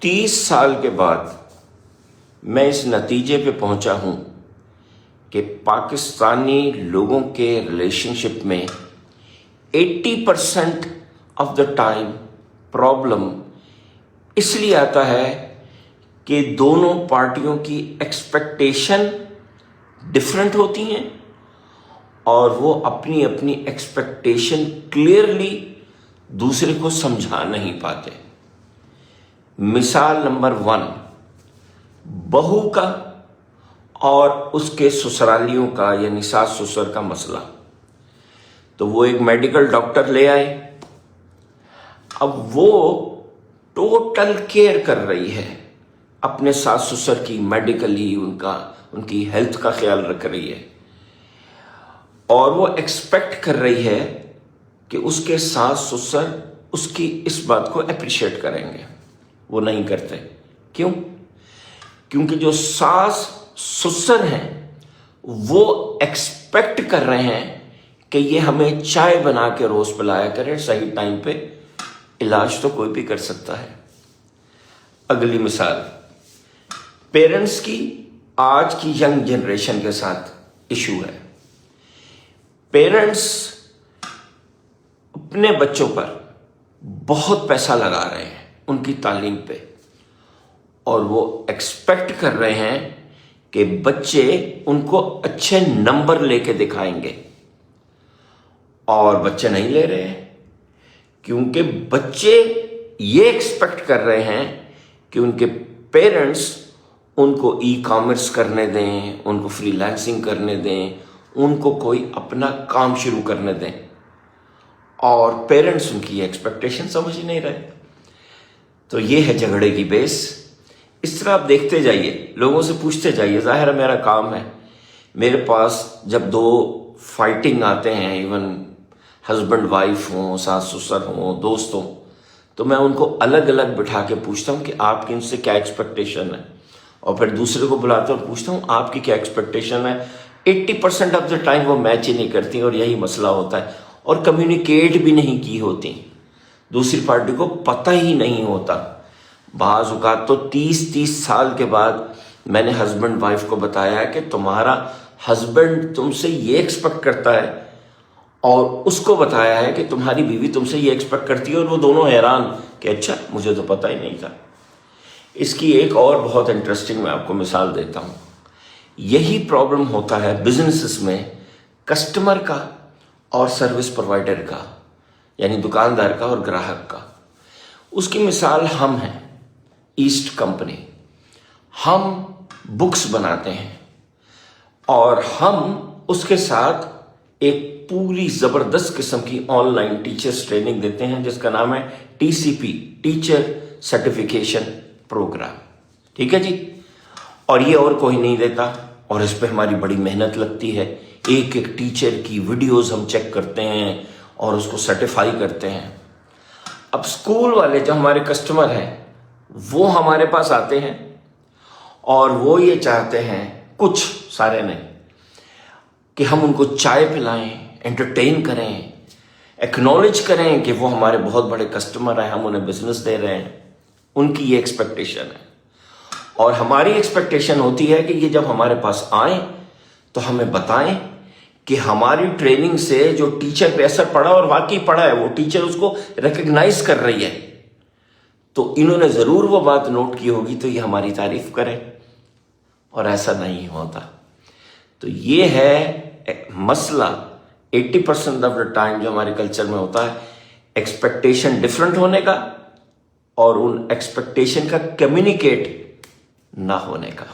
30 سال کے بعد میں اس نتیجے پہ پہنچا ہوں کہ پاکستانی لوگوں کے ریلیشن شپ میں 80% آف دا ٹائم پرابلم اس لیے آتا ہے کہ دونوں پارٹیوں کی ایکسپیکٹیشن ڈفرینٹ ہوتی ہیں اور وہ اپنی اپنی ایکسپیکٹیشن کلیئرلی دوسرے کو سمجھا نہیں پاتے۔ مثال نمبر 1، بہو کا اور اس کے سسرالیوں کا یعنی ساس سسر کا مسئلہ۔ تو وہ ایک میڈیکل ڈاکٹر لے آئے، اب وہ ٹوٹل کیئر کر رہی ہے اپنے ساس سسر کی، میڈیکلی ان کی ہیلتھ کا خیال رکھ رہی ہے، اور وہ ایکسپیکٹ کر رہی ہے کہ اس کے ساس سسر اس کی اس بات کو اپریشیٹ کریں گے۔ وہ نہیں کرتے۔ کیوں؟ کیونکہ جو ساس سسر ہیں وہ ایکسپیکٹ کر رہے ہیں کہ یہ ہمیں چائے بنا کے روز پلایا کرے صحیح ٹائم پہ، علاج تو کوئی بھی کر سکتا ہے۔ اگلی مثال پیرنٹس کی آج کی ینگ جنریشن کے ساتھ ایشو ہے۔ پیرنٹس اپنے بچوں پر بہت پیسہ لگا رہے ہیں ان کی تعلیم پہ، اور وہ ایکسپیکٹ کر رہے ہیں کہ بچے ان کو اچھے نمبر لے کے دکھائیں گے، اور بچے نہیں لے رہے ہیں کیونکہ بچے یہ ایکسپیکٹ کر رہے ہیں کہ ان کے پیرنٹس ان کو ای کامرس کرنے دیں، ان کو فری لانسنگ کرنے دیں، ان کو کوئی اپنا کام شروع کرنے دیں، اور پیرنٹس ان کی ایکسپیکٹیشن سمجھ نہیں رہے۔ تو یہ ہے جھگڑے کی بیس۔ اس طرح آپ دیکھتے جائیے، لوگوں سے پوچھتے جائیے، ظاہر ہے میرا کام ہے، میرے پاس جب دو فائٹنگ آتے ہیں، ایون ہسبینڈ وائف ہوں، ساس سسر ہوں، دوست ہوں، تو میں ان کو الگ الگ بٹھا کے پوچھتا ہوں کہ آپ کی ان سے کیا ایکسپیکٹیشن ہے، اور پھر دوسرے کو بلاتا ہوں اور پوچھتا ہوں آپ کی کیا ایکسپیکٹیشن ہے۔ 80% آف دا ٹائم وہ میچ ہی نہیں کرتی، اور یہی مسئلہ ہوتا ہے، اور کمیونیکیٹ بھی نہیں کی ہوتی، دوسری پارٹی کو پتہ ہی نہیں ہوتا۔ بعض اوقات تو 30 سال کے بعد میں نے ہسبینڈ وائف کو بتایا کہ تمہارا ہسبینڈ تم سے یہ ایکسپیکٹ کرتا ہے، اور اس کو بتایا ہے کہ تمہاری بیوی تم سے یہ ایکسپیکٹ کرتی ہے، اور وہ دونوں حیران کہ اچھا، مجھے تو پتہ ہی نہیں تھا۔ اس کی ایک اور بہت انٹرسٹنگ میں آپ کو مثال دیتا ہوں۔ یہی پرابلم ہوتا ہے بزنسز میں کسٹمر کا اور سروس پرووائڈر کا، یعنی دکاندار کا اور گراہک کا۔ اس کی مثال ہم ہیں، ایسٹ کمپنی۔ ہم بکس بناتے ہیں، اور ہم اس کے ساتھ ایک پوری زبردست قسم کی آن لائن ٹیچرز ٹریننگ دیتے ہیں جس کا نام ہے TCP، ٹیچر سرٹیفکیشن پروگرام۔ ٹھیک ہے جی؟ اور یہ اور کوئی نہیں دیتا، اور اس پہ ہماری بڑی محنت لگتی ہے۔ ایک ایک ٹیچر کی ویڈیوز ہم چیک کرتے ہیں اور اس کو سرٹیفائی کرتے ہیں۔ اب اسکول والے جو ہمارے کسٹمر ہیں وہ ہمارے پاس آتے ہیں، اور وہ یہ چاہتے ہیں، کچھ سارے نہیں، کہ ہم ان کو چائے پلائیں، انٹرٹین کریں، ایکنالج کریں کہ وہ ہمارے بہت بڑے کسٹمر ہیں، ہم انہیں بزنس دے رہے ہیں۔ ان کی یہ ایکسپیکٹیشن ہے، اور ہماری ایکسپیکٹیشن ہوتی ہے کہ یہ جب ہمارے پاس آئیں تو ہمیں بتائیں کہ ہماری ٹریننگ سے جو ٹیچر پہ اثر پڑا، اور واقعی پڑا ہے، وہ ٹیچر اس کو ریکگنائز کر رہی ہے، تو انہوں نے ضرور وہ بات نوٹ کی ہوگی، تو یہ ہماری تعریف کرے، اور ایسا نہیں ہوتا۔ تو یہ ہے مسئلہ 80% آف دا ٹائم جو ہمارے کلچر میں ہوتا ہے، ایکسپیکٹیشن ڈفرینٹ ہونے کا، اور ان ایکسپیکٹیشن کا کمیونیکیٹ نہ ہونے کا۔